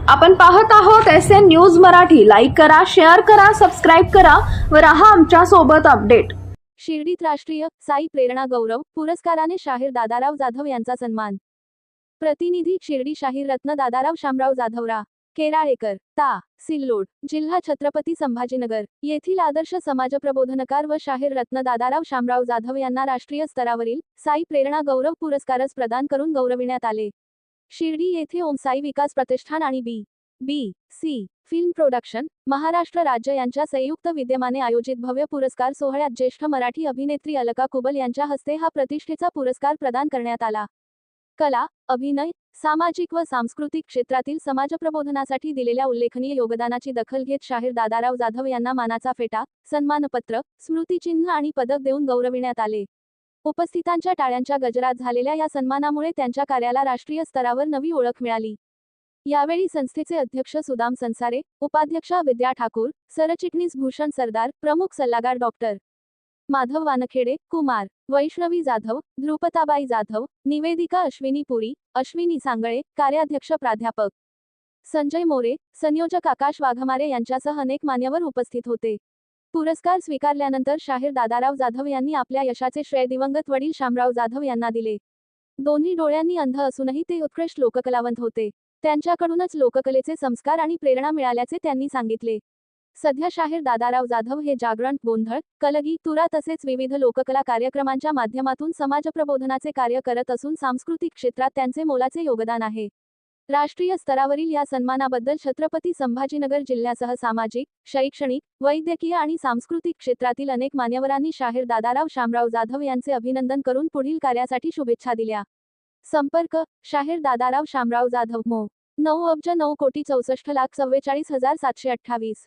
आपण पाहत आहोत SN न्यूज मराठी. लाईक करा, शेअर करा, सबस्क्राईब करा व रहा आमच्या सोबत अपडेट. शिर्डीत राष्ट्रीय साई प्रेरणा गौरव पुरस्काराने शाहीर दादाराव जाधव यांचा सन्मान. प्रतिनिधी शिर्डी शाहीर रत्न दादाराव शामराव जाधवरा केराळेकर ता सिल्लोड जिल्हा छत्रपती संभाजीनगर येथील आदर्श समाजप्रबोधनकार व शाहीर रत्न दादाराव शामराव जाधव यांना राष्ट्रीय स्तरावरील साई प्रेरणा गौरव पुरस्कारच प्रदान करून गौरविण्यात आले. शिर्डी येथे ओम साई विकास प्रतिष्ठान आणि बी.सी. फिल्म प्रोडक्शन महाराष्ट्र राज्य यांच्या संयुक्त विद्यमाने आयोजित भव्य पुरस्कार सोहळ्यात ज्येष्ठ मराठी अभिनेत्री अलका कुबल यांच्या हस्ते हा प्रतिष्ठेचा पुरस्कार प्रदान करण्यात आला. कला, अभिनय, सामाजिक व सांस्कृतिक क्षेत्रातील समाजप्रबोधनासाठी दिलेल्या उल्लेखनीय योगदानाची दखल घेत शाहीर दादाराव जाधव यांना मानाचा फेटा, सन्मानपत्र, स्मृतिचिन्ह आणि पदक देऊन गौरविण्यात आले. उपस्थितांच्या टाळ्यांच्या गजरात झालेल्या या सन्मानामुळे त्यांच्या कार्याला राष्ट्रीय स्तरावर नवी ओळख मिळाली. यावेळी संस्थेचे अध्यक्ष सुदाम संसारे, उपाध्यक्षा विद्या ठाकूर, सरचिटणीस भूषण सरदार, प्रमुख सल्लागार डॉक्टर माधव वानखेडे, कुमार वैष्णवी जाधव, ध्रुपताबाई जाधव, निवेदिका अश्विनी पुरी, अश्विनी सांगळे, कार्याध्यक्ष प्राध्यापक संजय मोरे, संयोजक आकाश वाघमारे यांच्यासह अनेक मान्यवर उपस्थित होते. पुरस्कार स्वीकारल्यानंतर शाहीर दादाराव जाधव यांनी आपल्या यशाचे श्रेय दिवंगत वडील शामराव जाधव यांना दिले. दोन्ही डोळ्यांनी अंध असूनही ते उत्कृष्ट लोककलावंत होते. त्यांच्याकडूनच लोककलेचे संस्कार आणि प्रेरणा मिळाल्याचे त्यांनी सांगितले. सध्या शाहीर दादाराव जाधव हे जागरण, गोंधळ, कलगी, तुरा तसेच विविध लोककला कार्यक्रमांच्या माध्यमातून समाजप्रबोधनाचे कार्य करत असून सांस्कृतिक क्षेत्रात त्यांचे मोलाचे योगदान आहे. राष्ट्रीय स्तरावरील या सन्मानाबद्दल छत्रपती संभाजीनगर जिल्ह्यासह सामाजिक, शैक्षणिक, वैद्यकीय आणि सांस्कृतिक क्षेत्रातील अनेक मान्यवरांनी शाहीर दादाराव शामराव जाधव यांचे अभिनंदन करून पुढील कार्यासाठी शुभेच्छा दिल्या. संपर्क शाहीर दादाराव शामराव जाधव मो. 9 अब्ज 9 कोटी 64 लाख 44,728